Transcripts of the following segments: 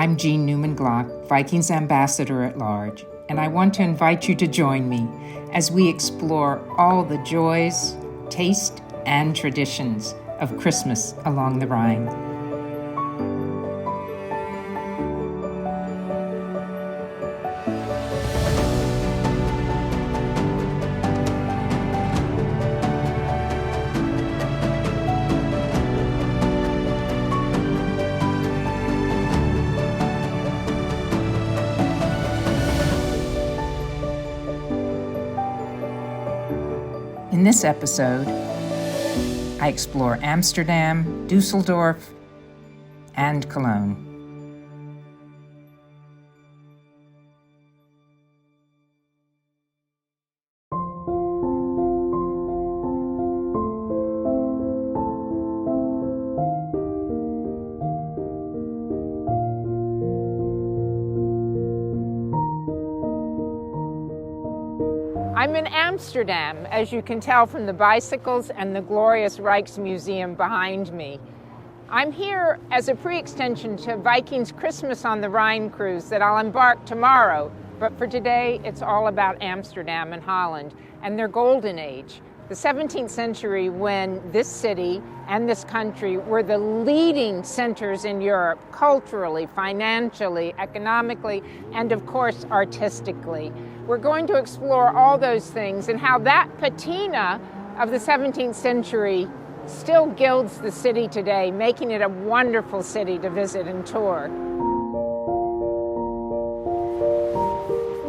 I'm Jean Newman Glock, Viking's Ambassador-at-Large, and I want to invite you to join me as we explore all the joys, taste, and traditions of Christmas along the Rhine. In this episode, I explore Amsterdam, Dusseldorf, and Cologne. I'm in Amsterdam, as you can tell from the bicycles and the glorious Rijksmuseum behind me. I'm here as a pre-extension to Viking's Christmas on the Rhine cruise that I'll embark tomorrow, but for today it's all about Amsterdam and Holland and their golden age, the 17th century, when this city and this country were the leading centers in Europe, culturally, financially, economically, and of course artistically. We're going to explore all those things and how that patina of the 17th century still gilds the city today, making it a wonderful city to visit and tour.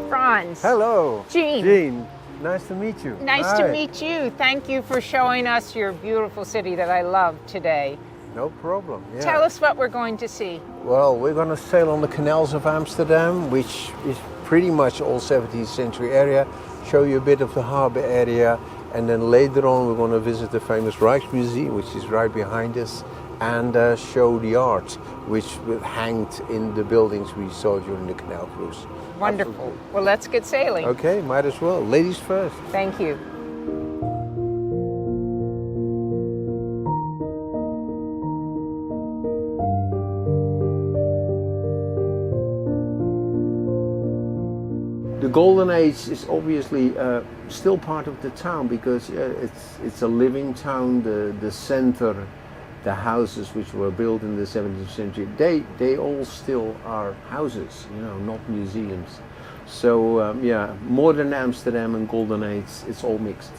Franz. Hello. Jean. Jean, nice to meet you. Nice to meet you. Thank you for showing us your beautiful city that I love today. No problem. Yeah. Tell us what we're going to see. Well, we're going to sail on the canals of Amsterdam, which is pretty much all 17th century area, show you a bit of the harbor area, and then later on we're going to visit the famous Rijksmuseum, which is right behind us, and show the art which hanged in the buildings we saw during the canal cruise. Wonderful. Absolutely. Well, let's get sailing. Okay, might as well. Ladies first. Thank you. The Golden Age is obviously still part of the town because it's a living town. The center, the houses which were built in the 17th century, they all still are houses, you know, not museums. So yeah, modern Amsterdam and Golden Age, it's all mixed.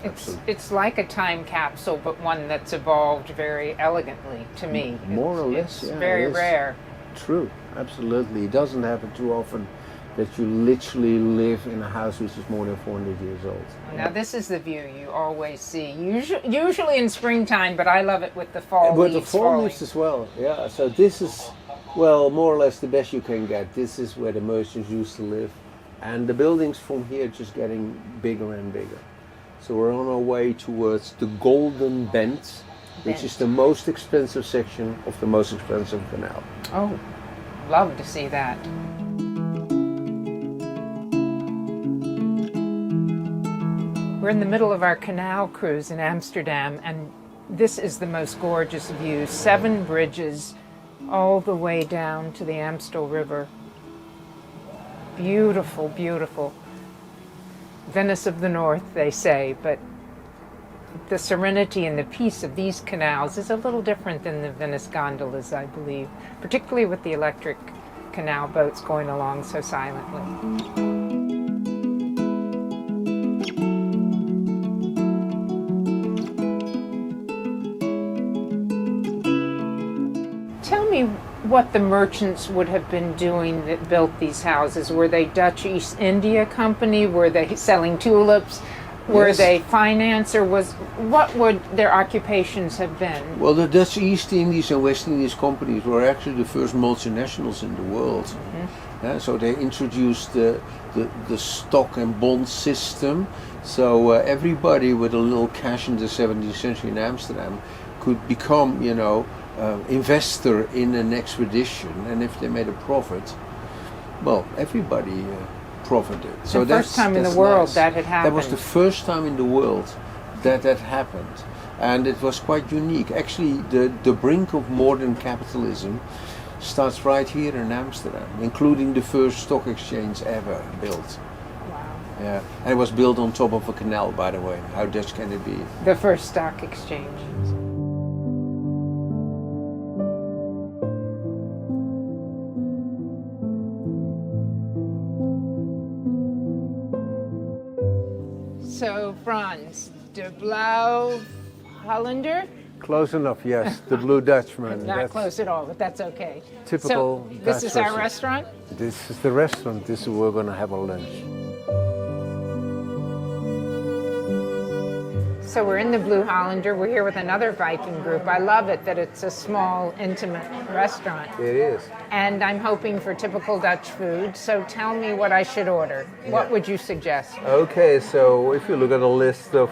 It's like a time capsule, but one that's evolved very elegantly to me. More or less, it's yeah, very it is. rare. True, absolutely. It doesn't happen too often that you literally live in a house which is more than 400 years old. Now this is the view you always see, usually in springtime, but I love it with the fall With leaves the fall falling. leaves as well, yeah. So this is, well, more or less the best you can get. This is where the merchants used to live. And the buildings from here just getting bigger and bigger. So we're on our way towards the Golden Bend, which is the most expensive section of the most expensive canal. Oh, love to see that. We're in the middle of our canal cruise in Amsterdam, and this is the most gorgeous view. 7 bridges all the way down to the Amstel River. Beautiful, beautiful. Venice of the North, they say, but the serenity and the peace of these canals is a little different than the Venice gondolas, I believe, particularly with the electric canal boats going along so silently. Tell me what the merchants would have been doing that built these houses. Were they Dutch East India Company? Were they selling tulips? Were Yes. they finance, or what would their occupations have been? Well, the Dutch East Indies and West Indies companies were actually the first multinationals in the world. Mm-hmm. So they introduced the stock and bond system. So everybody with a little cash in the 17th century in Amsterdam could become, you know, investor in an expedition, and if they made a profit, well, everybody profited. So the first time in the world that had happened. That was the first time in the world that happened, and it was quite unique. Actually, the brink of modern capitalism starts right here in Amsterdam, including the first stock exchange ever built. Wow. Yeah, and it was built on top of a canal, by the way. How Dutch can it be? The first stock exchange. So, Franz, de Blauwe Hollander? Close enough, yes. The Blue Dutchman. Not close at all, but that's okay. Typical So, this Dutch is our restaurant? This is the restaurant. This is where we're going to have our lunch. So we're in the Blauwe Hollander. We're here with another Viking group. I love it that it's a small, intimate restaurant. It is. And I'm hoping for typical Dutch food. So tell me what I should order. What would you suggest? Okay, so if you look at the list of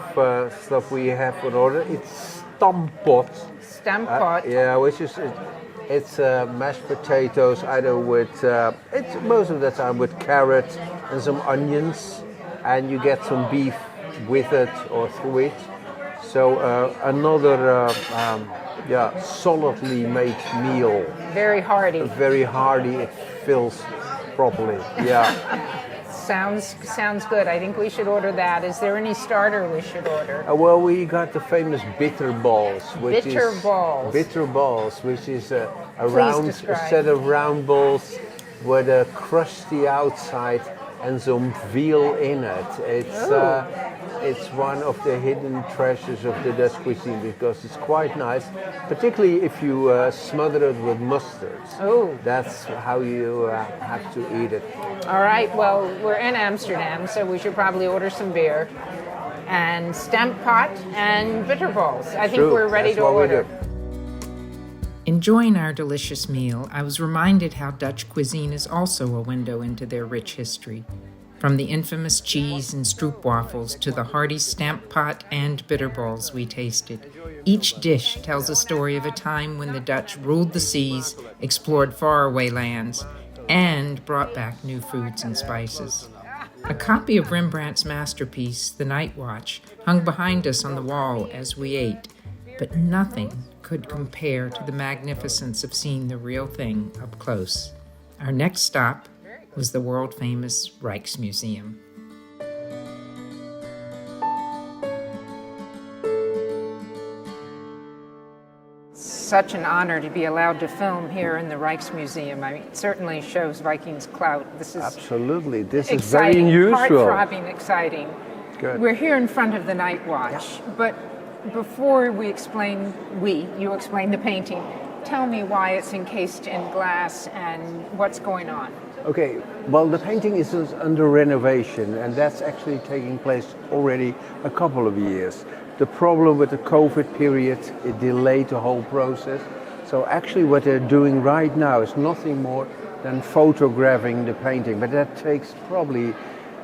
stuff we have on order, it's stampot. Stampot. Yeah, which is it's mashed potatoes, either with it's most of the time with carrot and some onions, and you get some beef with it or through it. So another solidly made meal. Very hearty. Very hearty. It fills properly. Yeah. Sounds good. I think we should order that. Is there any starter we should order? Well, we got the famous bitterballs, which Bitterballs, which is a set of round balls with a crusty outside and some veal in it. It's one of the hidden treasures of the Dutch cuisine because it's quite nice, particularly if you smother it with mustard. Oh. That's how you have to eat it. All right, well, we're in Amsterdam, so we should probably order some beer and stampot and bitterballs. I think we're ready to order. Enjoying our delicious meal, I was reminded how Dutch cuisine is also a window into their rich history. From the infamous cheese and stroopwafels to the hearty stampot and bitterballs we tasted. Each dish tells a story of a time when the Dutch ruled the seas, explored faraway lands, and brought back new foods and spices. A copy of Rembrandt's masterpiece, The Night Watch, hung behind us on the wall as we ate, but nothing could compare to the magnificence of seeing the real thing up close. Our next stop was the world-famous Rijksmuseum. Such an honor to be allowed to film here in the Rijksmuseum. I mean, it certainly shows Vikings' clout. This is absolutely. This exciting, is very unusual. Heart-throbbing, exciting. Good. We're here in front of the Night Watch, but before you explain the painting. Tell me why it's encased in glass and what's going on. Okay, well, the painting is under renovation, and that's actually taking place already a couple of years. The problem with the COVID period, it delayed the whole process. So actually what they're doing right now is nothing more than photographing the painting, but that takes probably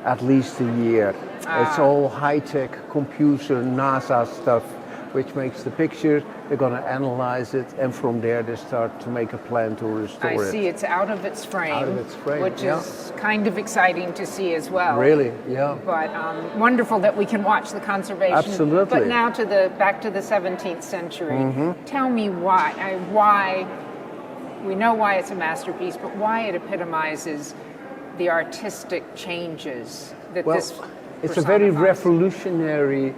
at least a year. It's all high-tech computer, NASA stuff, which makes the picture. They're going to analyze it, and from there they start to make a plan to restore it. I see it's out of its frame, which yeah. is kind of exciting to see as well. Really, yeah. But wonderful that we can watch the conservation. Absolutely. But now back to the 17th century. Mm-hmm. Tell me why. We know why it's a masterpiece, but why it epitomizes the artistic changes that this it's a very revolutionary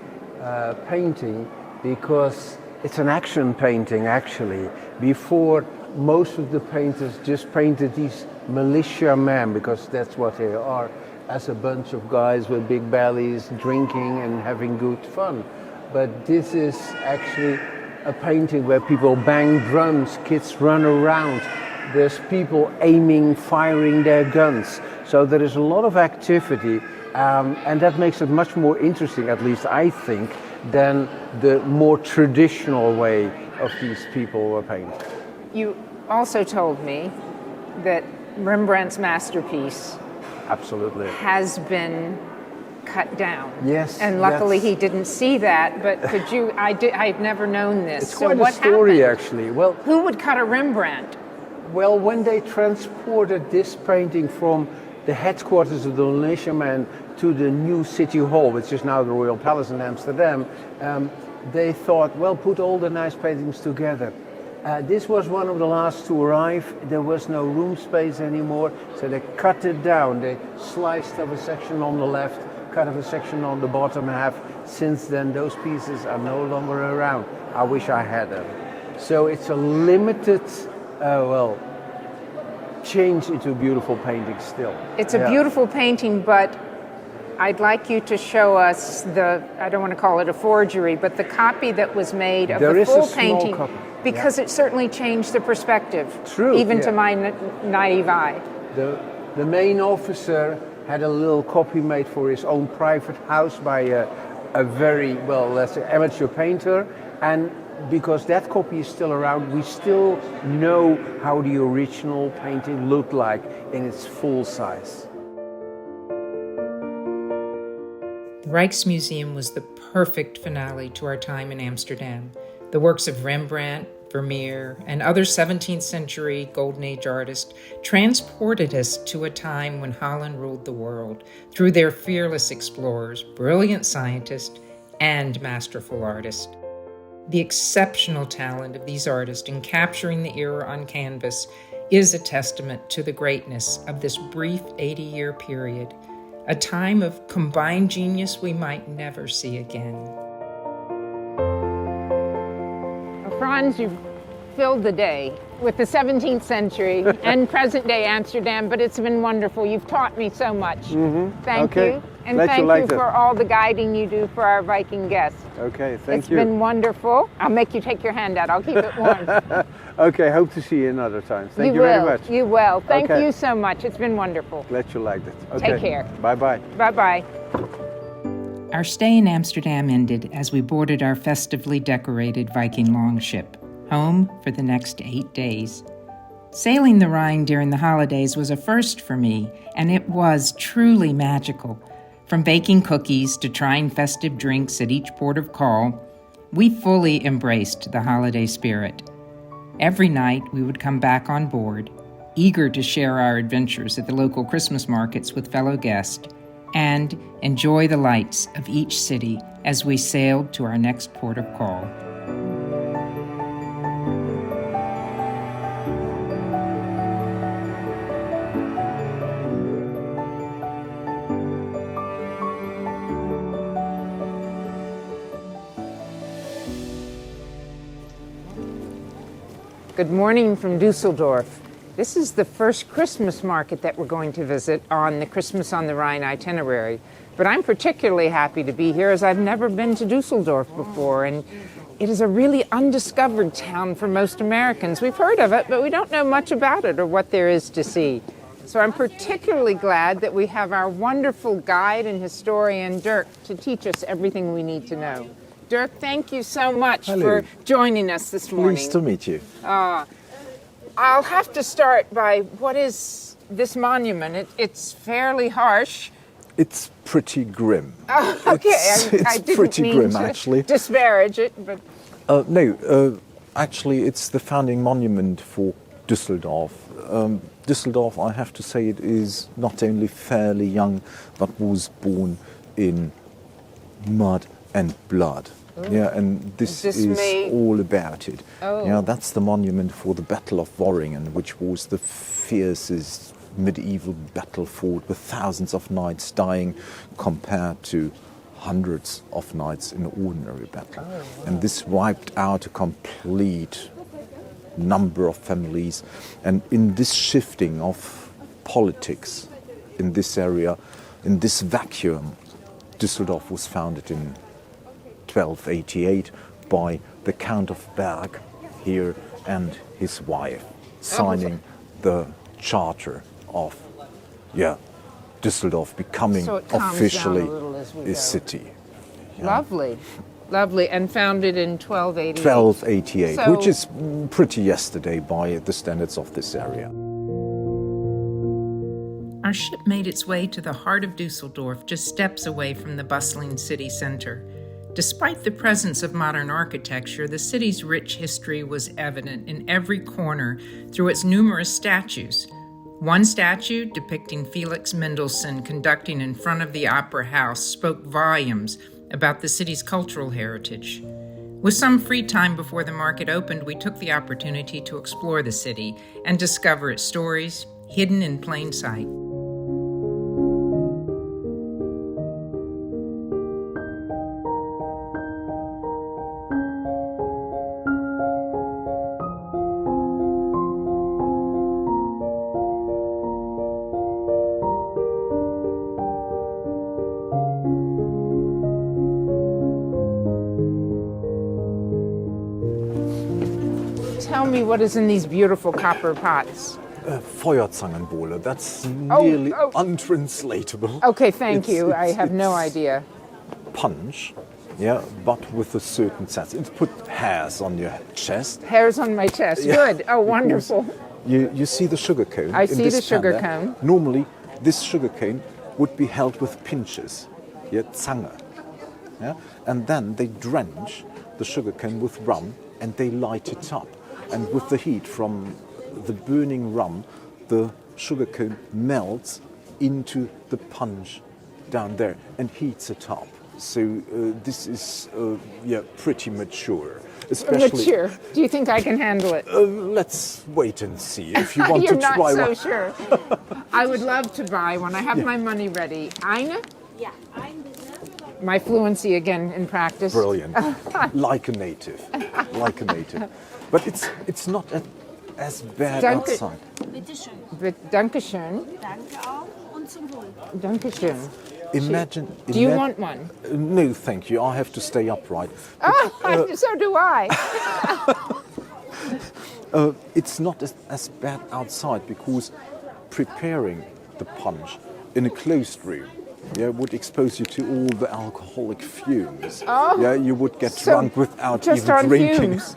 painting because it's an action painting actually. Before, most of the painters just painted these militia men, because that's what they are, as a bunch of guys with big bellies drinking and having good fun. But this is actually a painting where people bang drums, kids run around, there's people aiming, firing their guns. So there is a lot of activity, and that makes it much more interesting, at least I think, than the more traditional way of these people were painted. You also told me that Rembrandt's masterpiece absolutely has been cut down. Yes. And luckily he didn't see that, but could you, I've never known this. It's quite a story actually. Well, who would cut a Rembrandt? Well, when they transported this painting from the headquarters of the militiamen to the new city hall, which is now the Royal Palace in Amsterdam, they thought, well, put all the nice paintings together. This was one of the last to arrive. There was no room space anymore, so they cut it down. They sliced off a section on the left, cut off a section on the bottom half. Since then, those pieces are no longer around. I wish I had them. So it's a limited, change into a beautiful painting still. It's a beautiful painting, but I'd like you to show us I don't want to call it a forgery, but the copy that was made of the full painting, because it certainly changed the perspective, even to my naive eye. The main officer had a little copy made for his own private house by a very, let's say, amateur painter, and because that copy is still around, we still know how the original painting looked like in its full size. The Rijksmuseum was the perfect finale to our time in Amsterdam. The works of Rembrandt, Vermeer, and other 17th century Golden Age artists transported us to a time when Holland ruled the world through their fearless explorers, brilliant scientists, and masterful artists. The exceptional talent of these artists in capturing the era on canvas is a testament to the greatness of this brief 80-year period, a time of combined genius we might never see again. Franz, you've filled the day with the 17th century and present-day Amsterdam, but it's been wonderful. You've taught me so much. Thank you. And thank you for all the guiding you do for our Viking guests. Okay, thank It's you. been wonderful. I'll make you take your hand out. I'll keep it warm. Okay, hope to see you another time. Thank you very much. You will. Thank you so much. It's been wonderful. Glad you liked it. Okay. Take care. Bye-bye. Bye-bye. Our stay in Amsterdam ended as we boarded our festively decorated Viking longship, home for the next 8 days. Sailing the Rhine during the holidays was a first for me, and it was truly magical. From baking cookies to trying festive drinks at each port of call, we fully embraced the holiday spirit. Every night we would come back on board, eager to share our adventures at the local Christmas markets with fellow guests, and enjoy the lights of each city as we sailed to our next port of call. Good morning from Dusseldorf. This is the first Christmas market that we're going to visit on the Christmas on the Rhine itinerary. But I'm particularly happy to be here as I've never been to Dusseldorf before, and it is a really undiscovered town for most Americans. We've heard of it, but we don't know much about it or what there is to see. So I'm particularly glad that we have our wonderful guide and historian, Dirk, to teach us everything we need to know. Dirk, thank you so much for joining us this morning. Pleased to meet you. I'll have to start by, what is this monument? It's fairly harsh. It's pretty grim. Oh, okay, I didn't pretty mean grim, to actually. disparage it, but... Actually, it's the founding monument for Düsseldorf. Düsseldorf, I have to say, it is not only fairly young, but was born in mud and blood. Yeah, and this is all about it. Yeah, that's the monument for the Battle of Worringen, which was the fiercest medieval battle fought with thousands of knights dying compared to hundreds of knights in an ordinary battle. And this wiped out a complete number of families. And in this shifting of politics in this area, in this vacuum, Düsseldorf was founded in 1288 by the Count of Berg here and his wife, signing the charter of Düsseldorf becoming officially a city. Yeah. Lovely, and founded in 1288. 1288, which is pretty yesterday by the standards of this area. Our ship made its way to the heart of Düsseldorf, just steps away from the bustling city center. Despite the presence of modern architecture, the city's rich history was evident in every corner through its numerous statues. One statue depicting Felix Mendelssohn conducting in front of the Opera House spoke volumes about the city's cultural heritage. With some free time before the market opened, we took the opportunity to explore the city and discover its stories hidden in plain sight. Tell me what is in these beautiful copper pots. Feuerzangenbowle, that's nearly untranslatable. Okay, thank you. I have no idea. Punch, yeah, but with a certain sense. It put hairs on your chest. Hairs on my chest. Yeah. Good. Oh, wonderful. You see the sugar cone. I in see this the sugar pan there. cone. Normally, this sugar cane would be held with pinches, yeah, Zange. Yeah? And then they drench the sugar cane with rum and they light it up. And with the heat from the burning rum, the sugar cone melts into the punch down there and heats it up. So this is pretty mature. Especially, Mature. Do you think I can handle it? Let's wait and see if you want You're to try one. not so sure. I would love to buy one. I have my money ready. Eine? Ja, ein bitte. My fluency again in practice. Brilliant. Like a native. Like a native. But it's not as bad Danke. outside. Bitte schön. Dankeschön. Danke auch und zum Wohl. Dankeschön. Imagine. Do you want one? No, thank you. I have to stay upright. So do I. It's not as bad outside because preparing the punch in a closed room, would expose you to all the alcoholic fumes. Oh, yeah, you would get so drunk without just even on drinking. fumes.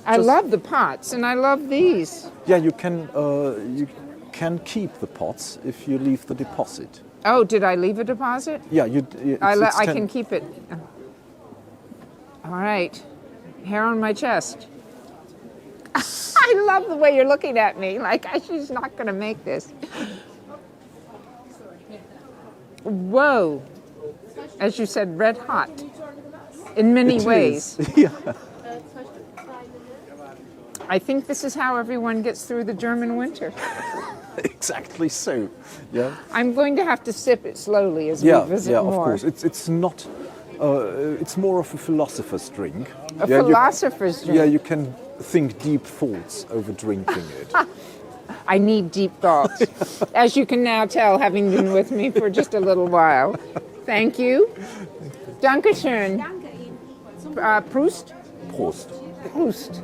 I love the pots and I love these. Yeah, you can keep the pots if you leave the deposit. Oh, did I leave a deposit? Yeah, I can keep it. All right. Hair on my chest. I love the way you're looking at me. Like, she's not going to make this. Whoa. As you said, red hot. In many It ways. is. Yeah. I think this is how everyone gets through the German winter. Exactly so. Yeah. I'm going to have to sip it slowly as we visit yeah, more. of course. It's not. It's more of a philosopher's drink. A philosopher's drink. Yeah, you can think deep thoughts over drinking it. I need deep thoughts, as you can now tell, having been with me for just a little while. Thank you. Dankeschön. Danke Ihnen. Proust? Prost. Proust.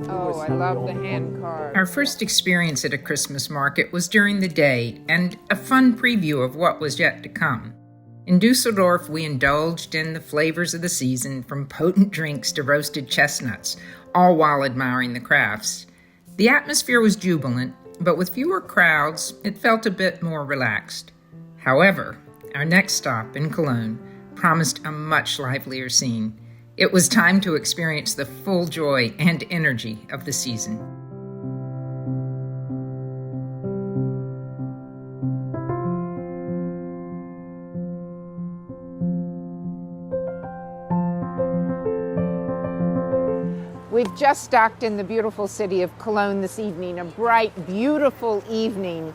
Oh, I love the hand carved. Our first experience at a Christmas market was during the day and a fun preview of what was yet to come. In Dusseldorf, we indulged in the flavors of the season, from potent drinks to roasted chestnuts, all while admiring the crafts. The atmosphere was jubilant, but with fewer crowds, it felt a bit more relaxed. However, our next stop in Cologne promised a much livelier scene. It was time to experience the full joy and energy of the season. We've just docked in the beautiful city of Cologne this evening, a bright, beautiful evening.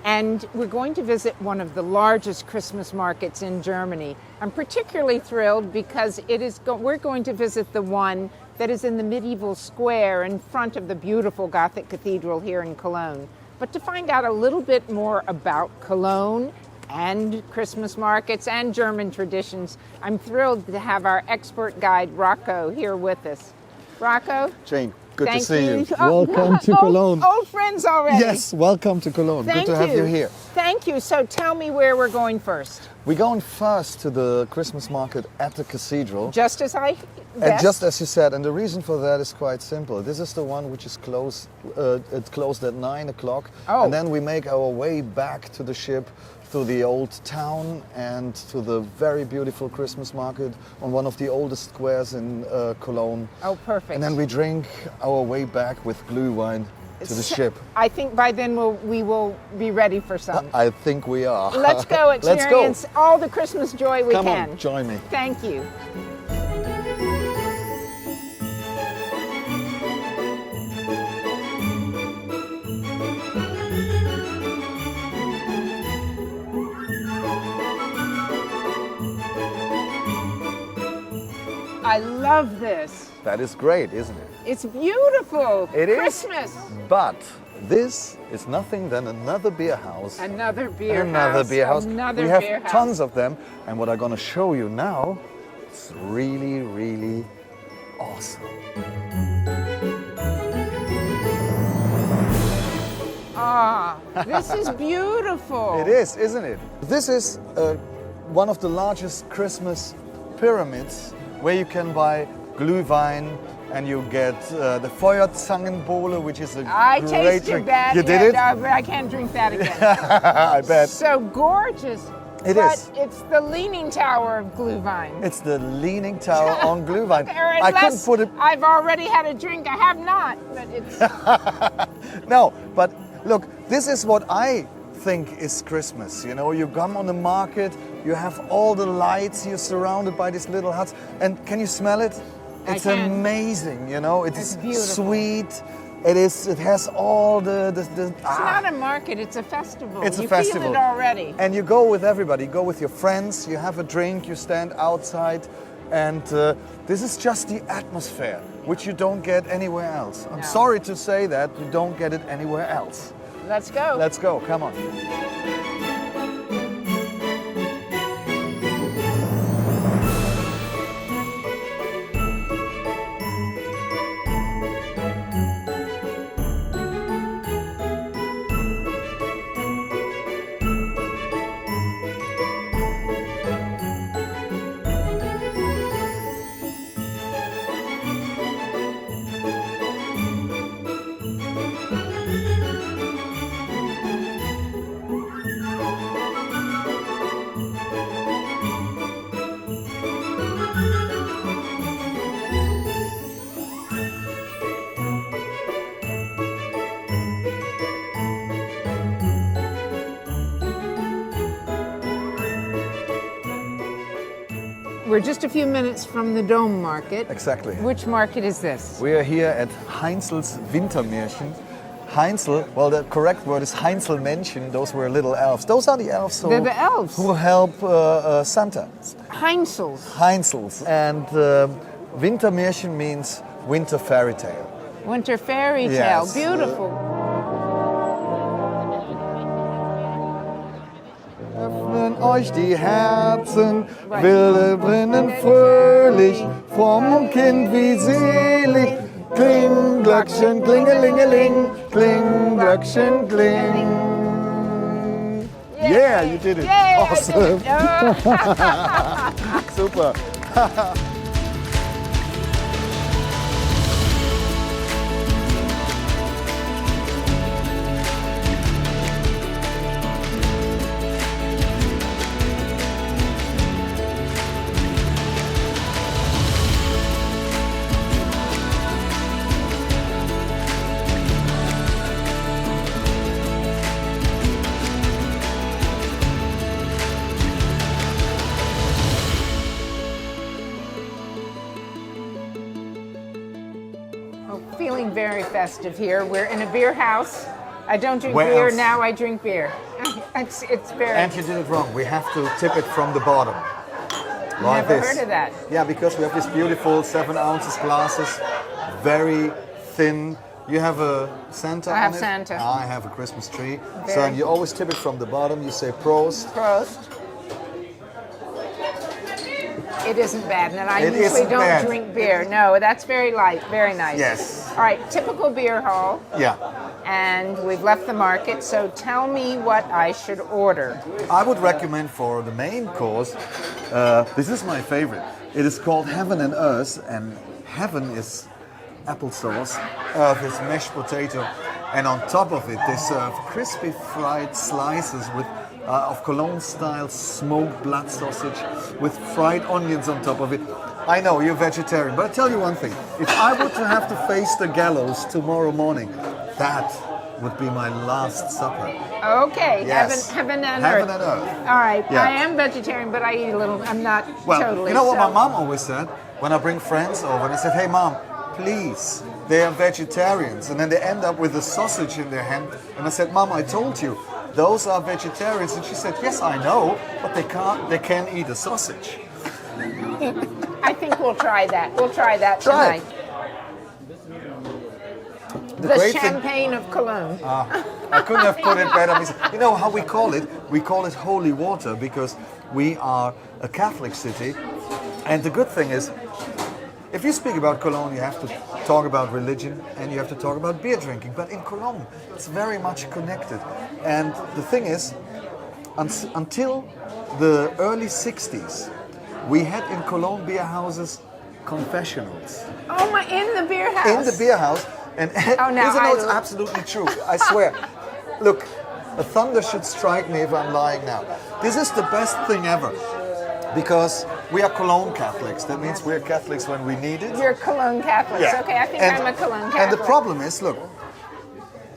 And we're going to visit one of the largest Christmas markets in Germany. I'm particularly thrilled because we're going to visit the one that is in the medieval square in front of the beautiful Gothic cathedral here in Cologne. But to find out a little bit more about Cologne and Christmas markets and German traditions, I'm thrilled to have our expert guide, Rocco, here with us. Rocco? Jane, good Thank to see you. Oh, Welcome to Cologne. Old friends already. Yes, welcome to Cologne. Thank good to have you here. Thank you. So tell me where we're going first. We're going first to the Christmas market at the cathedral. Just as I And guessed? just as you said, and the reason for that is quite simple. This is the one which is closed. It closed at 9 o'clock. Oh. And then we make our way back to the ship through the old town and to the very beautiful Christmas market on one of the oldest squares in Cologne. Oh, perfect. And then we drink our way back with glühwein to the ship. I think by then we will be ready for some. I think we are. Let's go experience all the Christmas joy we Come can. on, join me. Thank you. I love this. That is great, isn't it? It's beautiful. It is. Christmas. But this is nothing than another beer house. Another beer Another house. beer house. Another we have beer house. tons of them, and what I'm going to show you now, it's really, really awesome. Ah, this is beautiful. It is, isn't it? This is one of the largest Christmas pyramids where you can buy glühwein and you get the Feuerzangenbowle, which is a I great tasted drink. that. You did yeah, it? No, but I can't drink that again. I bet. So gorgeous. It but is. It's the leaning tower of glühwein. It's the leaning tower on glühwein. Or I couldn't unless put it. I've already had a drink. I have not, but it's No, but look, this is what I think is Christmas. You know, you come on the market, you have all the lights, you're surrounded by these little huts, and can you smell it? I It's can. amazing, you know, It's beautiful. sweet. It has all the It's not a market, it's a festival. It's a you festival. feel it already. And you go with everybody, you go with your friends, you have a drink, you stand outside, and this is just the atmosphere, which you don't get anywhere else. I'm No. sorry to say that, you don't get it anywhere else. Let's go. Let's go, come on. We're just a few minutes from the Dome Market. Exactly. Which market is this? We are here at Heinzel's Wintermärchen. Heinzel, well, the correct word is Heinzelmännchen. Those were little elves. Those are the elves They're the elves. who help Santa. Heinzel's. Heinzel's. And Wintermärchen means winter fairy tale. Winter fairy tale. Yes. Beautiful. Öffnen euch die Herzen, wilde brennen fröhlich, vom Kind wie selig. Kling, Glöckchen, klingelingeling, kling, Glöckchen, kling. Yeah, you did it. Yay, Awesome. I did it. Super. Feeling very festive here. We're in a beer house. I don't drink Where beer, else? now I drink beer. It's very... And you did it wrong. We have to tip it from the bottom. Like Never this. heard of that. Yeah, because we have these beautiful 7 ounces glasses, very thin. You have a Santa I have on it. Santa. I have a Christmas tree. So Very. and you always tip it from the bottom. You say Prost. Prost. It isn't bad, and I It usually isn't don't bad. drink beer. No, that's very light, very nice. Yes. All right, typical beer hall, Yeah. and we've left the market, so tell me what I should order. I would recommend for the main course, this is my favorite. It is called Heaven and Earth, and heaven is applesauce, earth is mashed potato, and on top of it they serve crispy fried slices with of Cologne-style smoked blood sausage with fried onions on top of it. I know you're vegetarian, but I tell you one thing: if I were to have to face the gallows tomorrow morning, that would be my last supper. Okay, Yes. heaven and Heaven earth. and earth. All right, Yeah. I am vegetarian, but I eat a little. I'm not Well, totally. you know what so- my mom always said? When I bring friends over and I said, hey mom, please, they are vegetarians. And then they end up with a sausage in their hand. And I said, Mom, I told you, those are vegetarians. And she said, yes, I know, but they can't eat a sausage. I think we'll try that. We'll try that Try it. tonight. The The great thing- champagne of Cologne. I couldn't have put it better. You know how we call it? We call it holy water because we are a Catholic city. And the good thing is, if you speak about Cologne, you have to talk about religion and you have to talk about beer drinking. But in Cologne, it's very much connected. And the thing is, until the early 60s, we had in Cologne beer houses confessionals. Oh my! In the beer house. In the beer house. And Oh, now isn't I it's absolutely true? I swear. Look, a thunder should strike me if I'm lying now. This is the best thing ever. Because we are Cologne Catholics. That means we're Catholics when we need it. You're Cologne Catholics. Yeah. Okay, I think I'm a Cologne Catholic. And the problem is, look,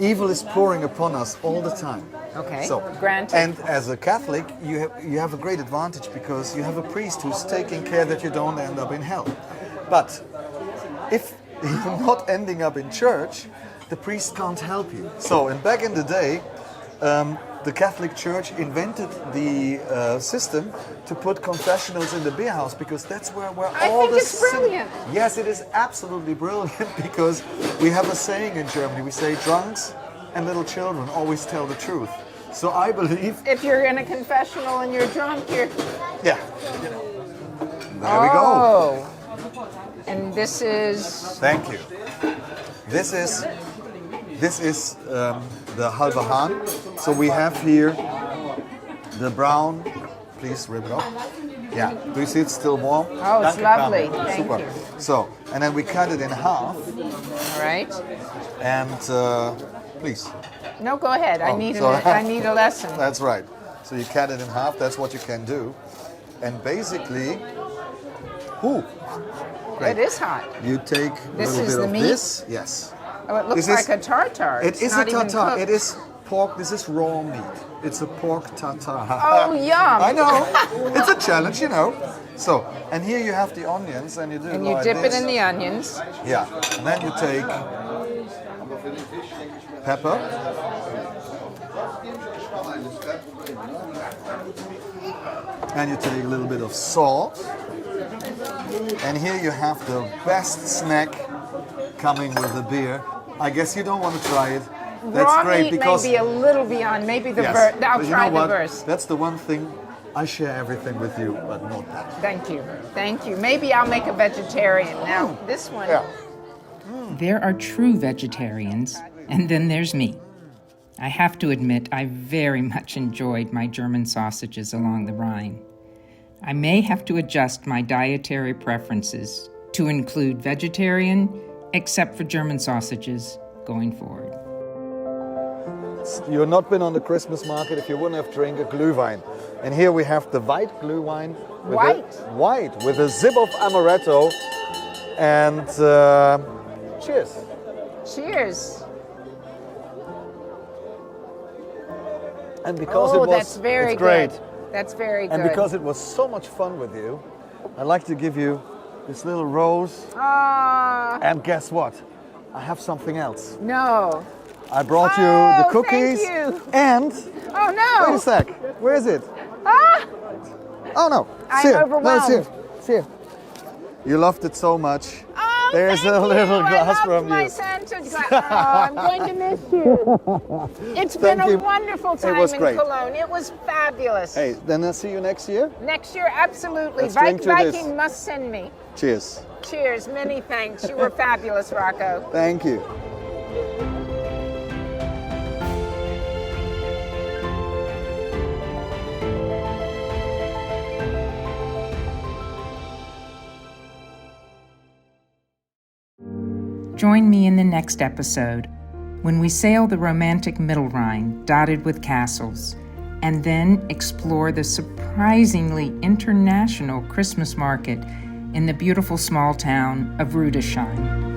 evil is pouring upon us all the time. Okay, So, granted. and as a Catholic, you have a great advantage because you have a priest who's taking care that you don't end up in hell. But if you're not ending up in church, the priest can't help you. So, and back in the day, the Catholic Church invented the system to put confessionals in the beer house because that's where I all think the it's brilliant. Yes, it is absolutely brilliant because we have a saying in Germany. We say drunks and little children always tell the truth. So I believe, If you're in a confessional and you're drunk, you're. yeah. There we go. Oh. And this is. Thank you. This is the halve Hahn. So we have here the brown. Please rip it off. Yeah. Do you see it's still warm? Oh, it's Danke, lovely. Carmen. Thank Super. you. So, and then we cut it in half. All right. And please. No, go ahead. I Oh, need sorry. I need a lesson. That's right. So you cut it in half. That's what you can do. And basically, It is hot. you take This a little is bit the of meat? this. Yes. Oh, it looks This is- like a tartare. It It's is a not even tartare. cooked. It is pork. This is raw meat. It's a pork tartare. Oh, yum. I know. It's a challenge, you know. So, and here you have the onions, and you do And it you like dip this. it in the onions. Yeah. And then you take pepper. And you take a little bit of salt. And here you have the best snack coming with the beer. I guess you don't want to try it. That's Raw great meat because may be a little beyond. Maybe the yes, verse. I'll but you try know what? the verse. That's the one thing. I share everything with you, but not that. Thank you. Thank you. Maybe I'll make a vegetarian. Now, this one. Yeah. There are true vegetarians, and then there's me. I have to admit, I very much enjoyed my German sausages along the Rhine. I may have to adjust my dietary preferences to include vegetarian, except for German sausages, going forward. You've not been on the Christmas market if you wouldn't have drank a glühwein. And here we have the white glühwein. With white, with a zip of amaretto. And cheers. Cheers. And because Oh, it was that's very it's great. good. That's very good. And because it was so much fun with you, I'd like to give you this little rose. Ah, And guess what? I have something else. no. I brought you Oh, the thank cookies. you. And Oh, wait no. a sec. Where is it? Ah, Oh no. I'm It's here. No, overwhelmed. it's here. It's here. You loved it so much. oh, There's thank a little you. glass I love from my you. Santa glass. Oh, I'm going to miss you. It's been Thank a you. wonderful time was in great. Cologne. It was fabulous. Hey, then I'll see you next year. Next year, absolutely. Let's drink to this. Viking must send me. Cheers. Cheers. Many thanks. You were fabulous, Rocco. Thank you. Join me in the next episode when we sail the romantic Middle Rhine dotted with castles, and then explore the surprisingly international Christmas market in the beautiful small town of Rudolph.